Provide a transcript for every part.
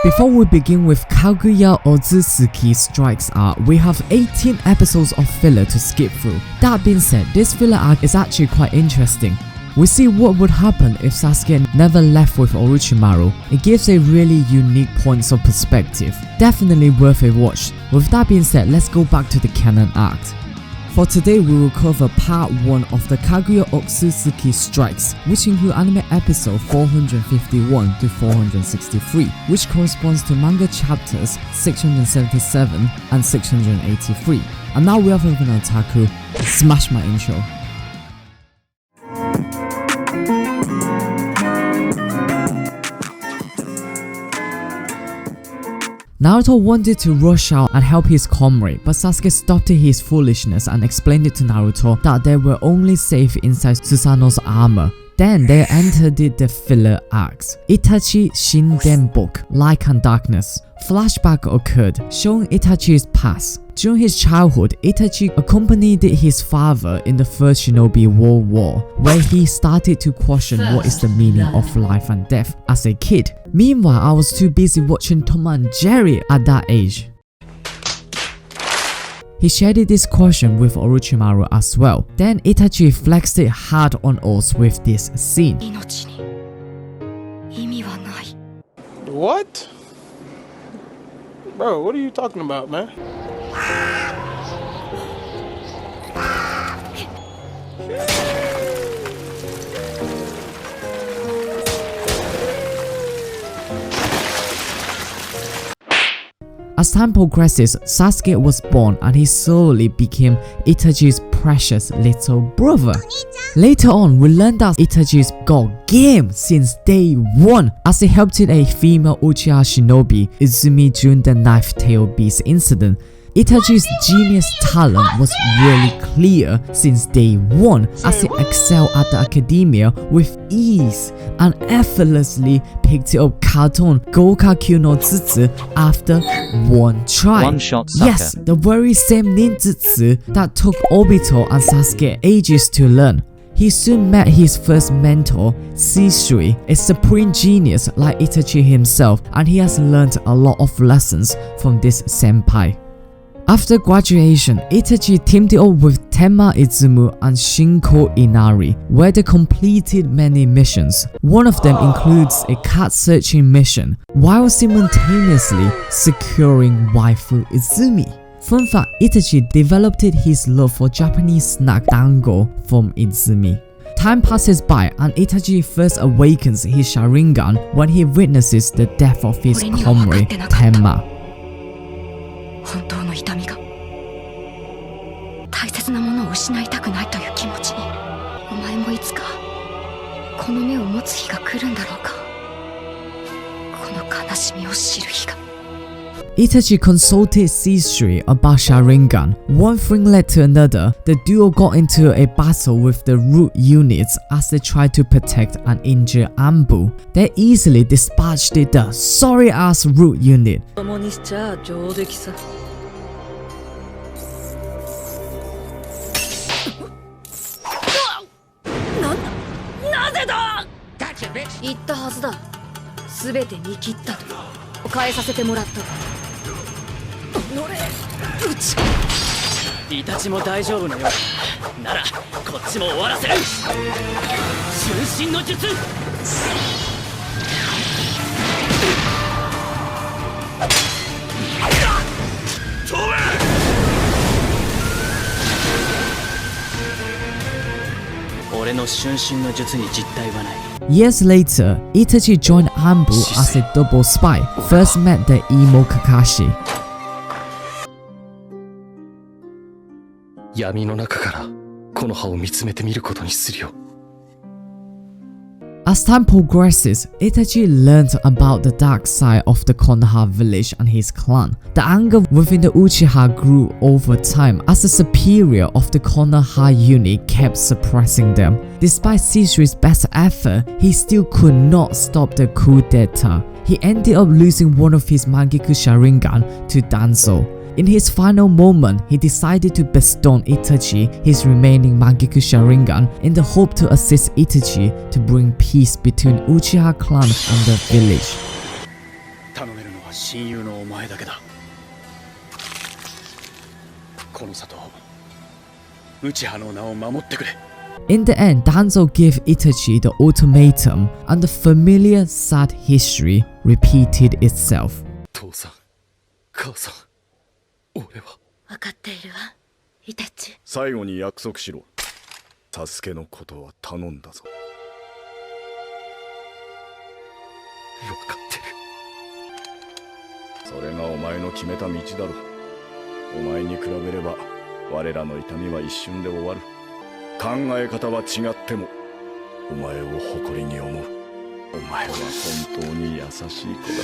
Before we begin with Kaguya Otsutsuki strikes arc, we have 18 episodes of filler to skip through. That being said, this filler arc is actually quite interesting. We see what would happen if Sasuke never left with Orochimaru. It gives a really unique points of perspective. Definitely worth a watch. With that being said, let's go back to the canon arc. For today, we will cover part 1 of the Kaguya Otsutsuki strikes, which include anime episode 451 to 463, which corresponds to manga chapters 677 and 683. And now without further ado, Otaku, smash my intro. Naruto wanted to rush out and help his comrade, but Sasuke stopped his foolishness and explained it to Naruto that they were only safe inside Susanoo's armor. Then they entered the filler arcs. Itachi Shiden book, Light and Darkness. Flashback occurred, showing Itachi's past. During his childhood, Itachi accompanied his father in the First Shinobi World War, where he started to question what is the meaning of life and death as a kid. Meanwhile, I was too busy watching Tom and Jerry at that age. He shared this question with Orochimaru as well. Then Itachi flexed it hard on us with this scene. What? Bro, what are you talking about, man? As time progresses, Sasuke was born and he slowly became Itachi's precious little brother. Later on, we learned that Itachi's got game since day 1 as he helped in a female Uchiha shinobi, Izumi, during the Knife Tail Beast incident. Itachi's genius talent was really clear since day 1 as he excelled at the academia with ease and effortlessly picked up Katon Gokaku no Tsutsu after one try. One-shot sucker. Yes, the very same ninjutsu that took Obito and Sasuke ages to learn. He soon met his first mentor, Shisui, a supreme genius like Itachi himself, and he has learned a lot of lessons from this senpai. After graduation, Itachi teamed up with Tenma Izumu and Shinko Inari, where they completed many missions. One of them includes a cat searching mission, while simultaneously securing waifu Izumi. Fun fact, Itachi developed his love for Japanese snack dango from Izumi. Time passes by and Itachi first awakens his Sharingan when he witnesses the death of his comrade Tenma. 本当の痛みが大切なものを失いたくないという気持ちにお前もいつかこの目を持つ日が来るんだろうかこの悲しみを知る日が Itachi consulted Shisui about Sharingan. One thing led to another. The duo got into a battle with the root units as they tried to protect an injured Anbu. They easily dispatched the sorry-ass root unit. Gotcha, bitch. 言ったはずだ。すべて見切ったと。変えさせてもらった。イタチも大丈夫のようならこっちも終わらせる瞬身の術俺の瞬身の術に実体はない Years later, Itachi joined Anbu as a double spy, first met the emo Kakashi. 闇の中からこの葉を見つめてみることにするよ As time progresses, Itachi learns about the dark side of the Konoha village and his clan. The anger within the Uchiha grew over time as the superior of the Konoha unit kept suppressing them. Despite Shisui's best effort, he still could not stop the coup d'etat. He ended up losing one of his Mangekyou Sharingan to Danzo. In his final moment, he decided to bestow Itachi his remaining Mangekyou Sharingan in the hope to assist Itachi to bring peace between Uchiha clan and the village. 親友のお前だけだ。この里を内派の名を守ってくれ。 In the end, Danzo gave Itachi the ultimatum, and the familiar sad history repeated itself. 父さん、母さん、俺は。分かっているわ、イタチ。最後に約束しろ。サスケのことは頼んだぞ。分かってる。それがお前の決めた道だろ。お前に比べれば我らの痛みは一瞬で終わる。考え方は違ってもお前を誇りに思う。お前は本当に優しい子だ。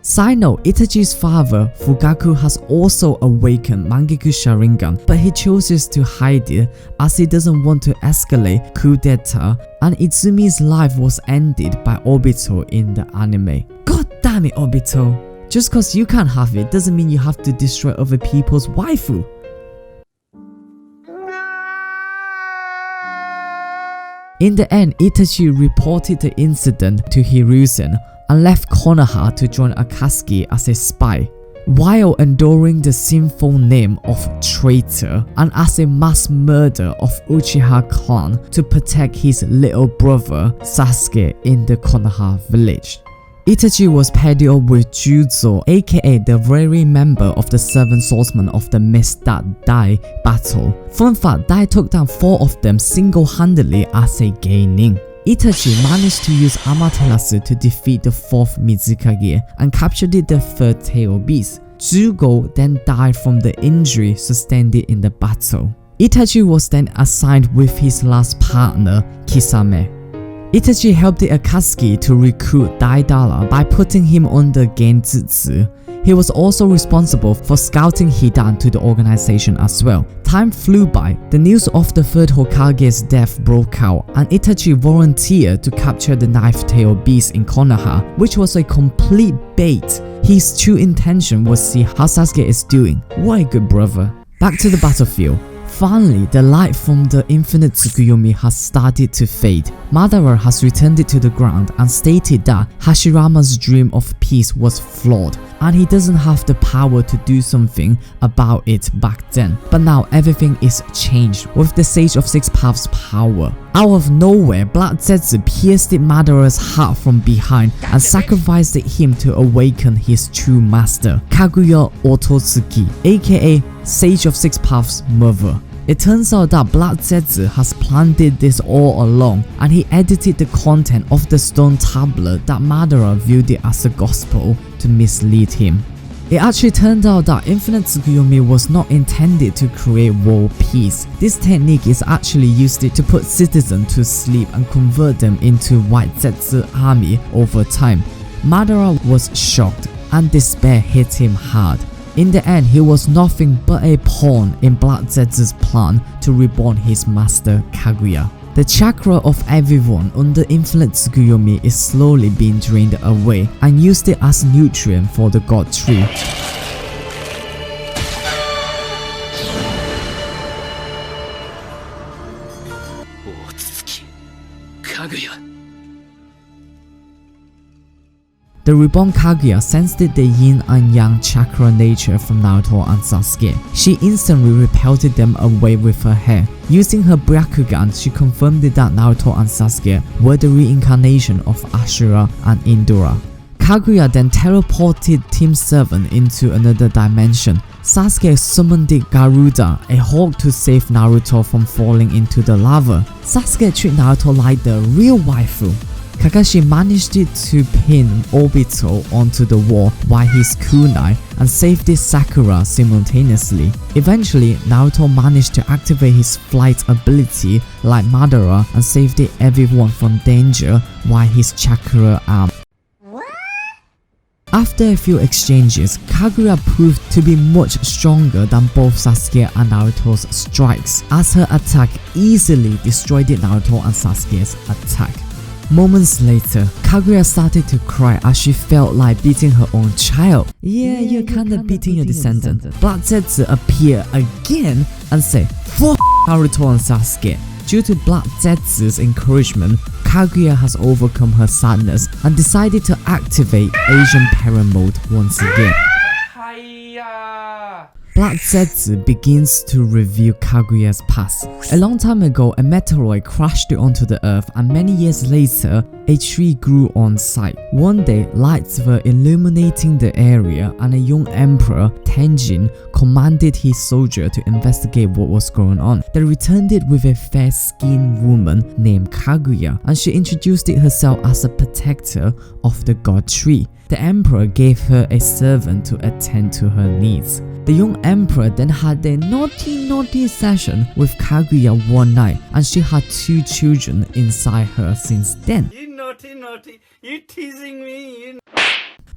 Side note, Itachi's father, Fugaku, has also awakened Mangekyou Sharingan, but he chooses to hide it as he doesn't want to escalate coup d'etat, and Itsumi's life was ended by Obito in the anime. God damn it, Obito! Just cause you can't have it doesn't mean you have to destroy other people's waifu. In the end, Itachi reported the incident to Hiruzen and left Konoha to join Akatsuki as a spy, while enduring the sinful name of traitor and as a mass murder of Uchiha clan to protect his little brother Sasuke in the Konoha village. Itachi was paired up with Juzo, aka the very member of the 7 swordsmen of the Mist that Dai battle. Fun fact, Dai took down 4 of them single-handedly as a geinin. Itachi managed to use Amaterasu to defeat the 4th Mizukage and captured the 3rd tail beast. Zugo then died from the injury sustained in the battle. Itachi was then assigned with his last partner, Kisame. Itachi helped the Akatsuki to recruit Daidara by putting him under Genjutsu. He was also responsible for scouting Hidan to the organization as well. Time flew by, the news of the 3rd Hokage's death broke out, and Itachi volunteered to capture the 9th tail beast in Konoha, which was a complete bait. His true intention was to see how Sasuke is doing. What a good brother. Back to the battlefield. Finally, the light from the infinite Tsukuyomi has started to fade. Madara has returned it to the ground and stated that Hashirama's dream of peace was flawed and he doesn't have the power to do something about it back then. But now everything is changed with the Sage of Six Paths power. Out of nowhere, Black Zetsu pierced Madara's heart from behind and sacrificed him to awaken his true master, Kaguya Otsutsuki, aka Sage of Six Paths' mother. It turns out that Black Zetsu has planned this all along, and he edited the content of the stone tablet that Madara viewed it as a gospel to mislead him. It actually turned out that Infinite Tsukuyomi was not intended to create world peace. This technique is actually used to put citizens to sleep and convert them into White Zetsu army over time. Madara was shocked and despair hit him hard. In the end, he was nothing but a pawn in Black Zetsu's plan to reborn his master Kaguya. The chakra of everyone under Infinite Tsukuyomi is slowly being drained away and used it as nutrient for the God Tree. Otsutsuki, Kaguya. The reborn Kaguya sensed the yin and yang chakra nature from Naruto and Sasuke. She instantly repelled them away with her hair. Using her Byakugan, she confirmed that Naruto and Sasuke were the reincarnation of Ashura and Indra. Kaguya then teleported Team 7 into another dimension. Sasuke summoned Garuda, a hawk, to save Naruto from falling into the lava. Sasuke treated Naruto like the real waifu. Kakashi managed to pin Obito onto the wall while his kunai and saved Sakura simultaneously. Eventually, Naruto managed to activate his flight ability like Madara and saved everyone from danger while his chakra arm. After a few exchanges, Kaguya proved to be much stronger than both Sasuke and Naruto's strikes, as her attack easily destroyed Naruto and Sasuke's attack. Moments later, Kaguya started to cry as she felt like beating her own child. Yeah, you're kinda beating your descendant. Black Zetsu appeared again and said, "Fuck Naruto and Sasuke." Due to Black Zetsu's encouragement, Kaguya has overcome her sadness and decided to activate Asian Parent Mode once again. Black Zetsu begins to review Kaguya's past. A long time ago, a meteoroid crashed onto the earth, and many years later, a tree grew on site. One day, lights were illuminating the area, and a young emperor, Tenjin, commanded his soldier to investigate what was going on. They returned it with a fair-skinned woman named Kaguya, and she introduced it herself as a protector of the god tree. The emperor gave her a servant to attend to her needs. The young emperor then had a naughty session with Kaguya one night, and she had 2 children inside her since then. You naughty, you teasing me.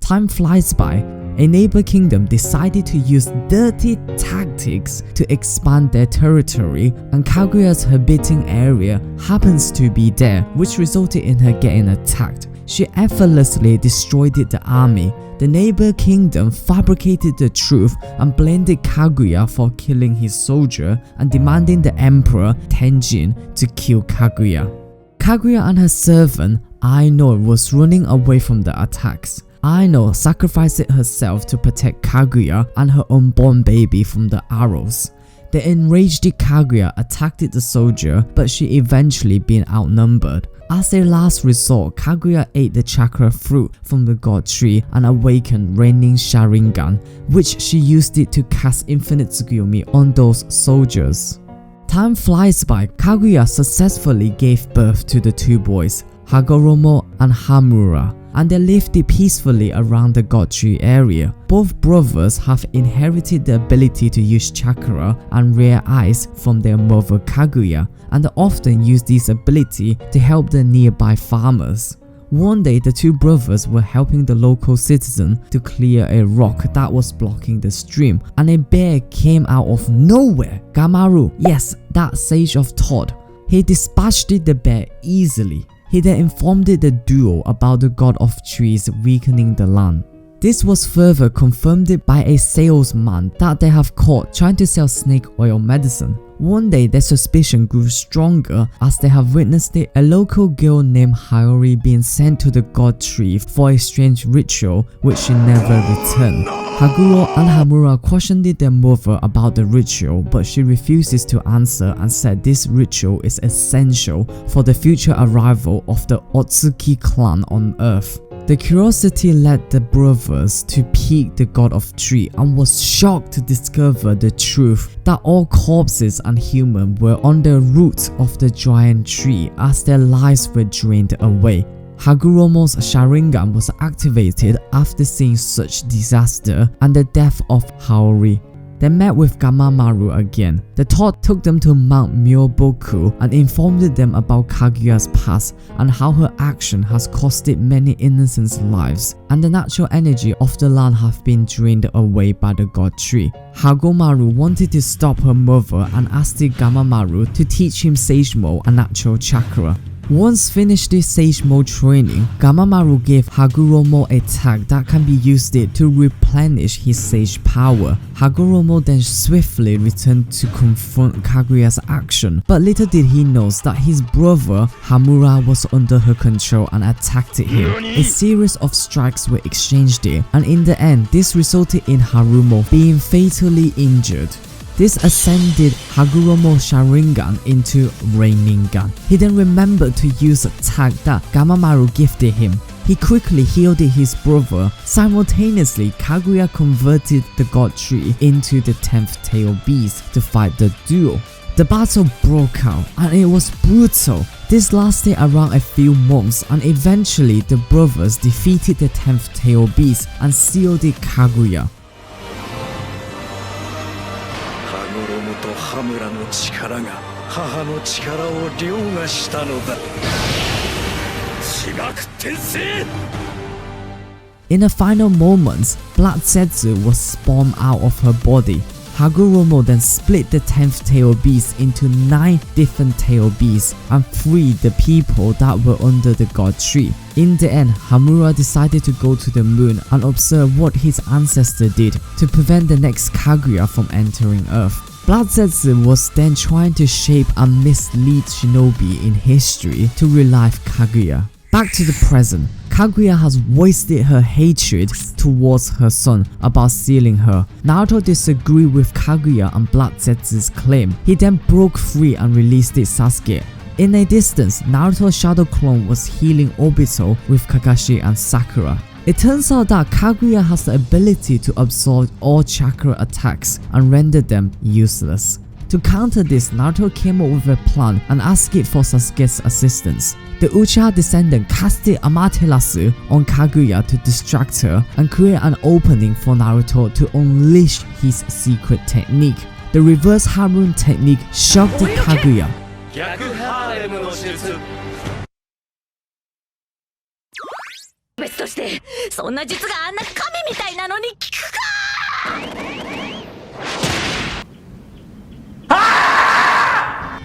Time flies by. A neighbor kingdom decided to use dirty tactics to expand their territory, and Kaguya's habiting area happens to be there, which resulted in her getting attacked. She effortlessly destroyed the army. The neighbor kingdom fabricated the truth and blamed Kaguya for killing his soldier and demanding the emperor Tenjin to kill Kaguya. Kaguya and her servant Aino was running away from the attacks. Aino sacrificed herself to protect Kaguya and her unborn baby from the arrows. The enraged Kaguya attacked the soldier, but she eventually being outnumbered. As a last resort, Kaguya ate the chakra fruit from the god tree and awakened raining Sharingan, which she used it to cast infinite Tsukuyomi on those soldiers. Time flies by. Kaguya successfully gave birth to the 2 boys, Hagoromo and Hamura, and they lived peacefully around the god tree area. Both brothers have inherited the ability to use chakra and rare eyes from their mother Kaguya, and they often use this ability to help the nearby farmers. One day, the 2 brothers were helping the local citizen to clear a rock that was blocking the stream, and a bear came out of nowhere. Gamaru, yes, that sage of Todd. He dispatched the bear easily. He then informed the duo about the god of trees weakening the land. This was further confirmed by a salesman that they have caught trying to sell snake oil medicine. One day, their suspicion grew stronger as they have witnessed a local girl named Hayori being sent to the god tree for a strange ritual which she never returned. Haguro and Hamura questioned their mother about the ritual, but she refuses to answer and said this ritual is essential for the future arrival of the Otsutsuki clan on Earth. The curiosity led the brothers to peek the god of tree and was shocked to discover the truth that all corpses and humans were on the roots of the giant tree as their lives were drained away. Haguromo's Sharingan was activated after seeing such disaster and the death of Haori. They met with Gamamaru again. The thought took them to Mount Myoboku and informed them about Kaguya's past and how her action has costed many innocents' lives, and the natural energy of the land have been drained away by the god tree. Hagomaru wanted to stop her mother and asked Gamamaru to teach him Sage Mode and natural chakra. Once finished this Sage Mode training, Gamamaru gave Haguromo a tag that can be used to replenish his Sage power. Haguromo then swiftly returned to confront Kaguya's action, but little did he know that his brother Hamura was under her control and attacked him. A series of strikes were exchanged, and in the end, this resulted in Harumo being fatally injured. This ascended Haguromo's Sharingan into Raininggan. He then remembered to use a tag that Gamamaru gifted him. He quickly healed his brother. Simultaneously, Kaguya converted the god tree into the 10th tail beast to fight the duo. The battle broke out and it was brutal. This lasted around a few months, and eventually the brothers defeated the 10th tail beast and sealed Kaguya. 羽村の力が母の力を凌駕したのだ。地獄転生 In the final moments, Black Zetsu was spawned out of her body. Haguromo then split the 10th tail beast into 9 different tail beasts and freed the people that were under the god tree. In the end, Hamura decided to go to the moon and observe what his ancestor did to prevent the next Kaguya from entering Earth. Blood Zetsu was then trying to shape and mislead shinobi in history to relive Kaguya. Back to the present, Kaguya has voiced her hatred towards her son about stealing her. Naruto disagreed with Kaguya and Blood Zetsu's claim. He then broke free and released Sasuke. In a distance, Naruto's shadow clone was healing Obito with Kakashi and Sakura. It turns out that Kaguya has the ability to absorb all chakra attacks and render them useless. To counter this, Naruto came up with a plan and asked it for Sasuke's assistance. The Uchiha descendant casted Amaterasu on Kaguya to distract her and create an opening for Naruto to unleash his secret technique. The reverse Harun technique shocked Kaguya. 逆ハーレムの術。別としてそんな術があんな神みたいなのに効くか。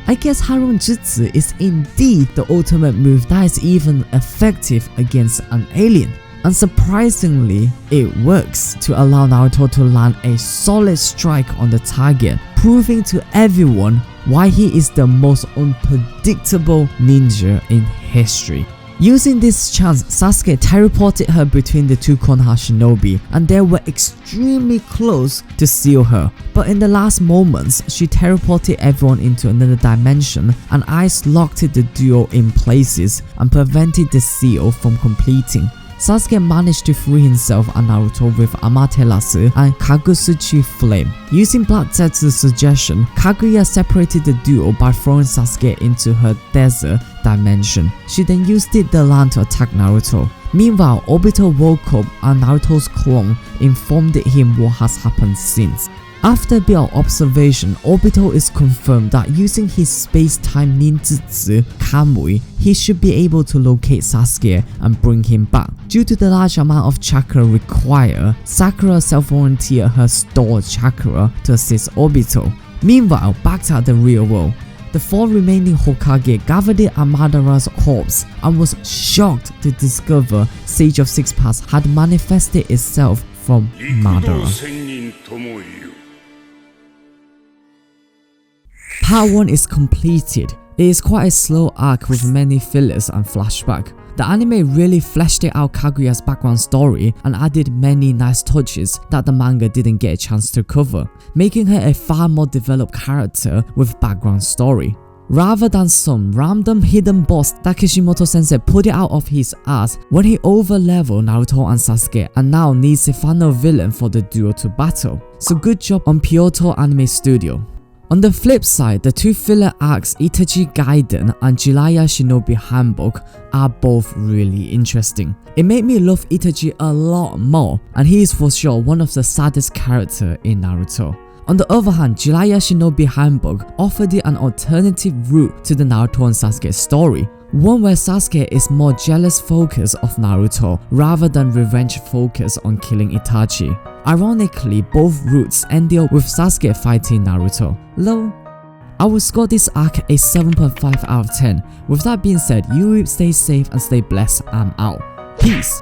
I guess Harun Jutsu is indeed the ultimate move that is even effective against an alien. And surprisingly, it works to allow Naruto to land a solid strike on the target, proving to everyone why he is the most unpredictable ninja in history. Using this chance, Sasuke teleported her between the two Konoha shinobi and they were extremely close to seal her. But in the last moments, she teleported everyone into another dimension and ice locked the duo in places and prevented the seal from completing. Sasuke managed to free himself and Naruto with Amaterasu and Kagutsuchi Flame. Using Blood Zetsu's suggestion, Kaguya separated the duo by throwing Sasuke into her desert dimension. She then used the land to attack Naruto. Meanwhile, Obito woke up and Naruto's clone informed him what has happened since. After a bit of observation, Obito is confirmed that using his space-time ninjutsu Kamui, he should be able to locate Sasuke and bring him back. Due to the large amount of chakra required, Sakura self-volunteered her stored chakra to assist Obito. Meanwhile, back at the real world, the 4 remaining Hokage gathered Amadara's corpse and was shocked to discover Sage of Six Paths had manifested itself from Madara. Part 1 is completed. It is quite a slow arc with many fillers and flashback. The anime really fleshed out Kaguya's background story and added many nice touches that the manga didn't get a chance to cover, making her a far more developed character with background story. Rather than some random hidden boss that Kishimoto sensei put it out of his ass when he overleveled Naruto and Sasuke and now needs a final villain for the duo to battle. So good job on Kyoto Anime Studio. On the flip side, the 2 filler arcs Itachi Gaiden and Jiraiya Shinobi Handbook are both really interesting. It made me love Itachi a lot more and he is for sure one of the saddest characters in Naruto. On the other hand, Jiraiya Shinobi Handbook offered an alternative route to the Naruto and Sasuke story. One where Sasuke is more jealous focus of Naruto rather than revenge focus on killing Itachi. Ironically, both routes ended with Sasuke fighting Naruto. Lol. I will score this arc a 7.5 out of 10. With that being said, you stay safe and stay blessed. I'm out. Peace.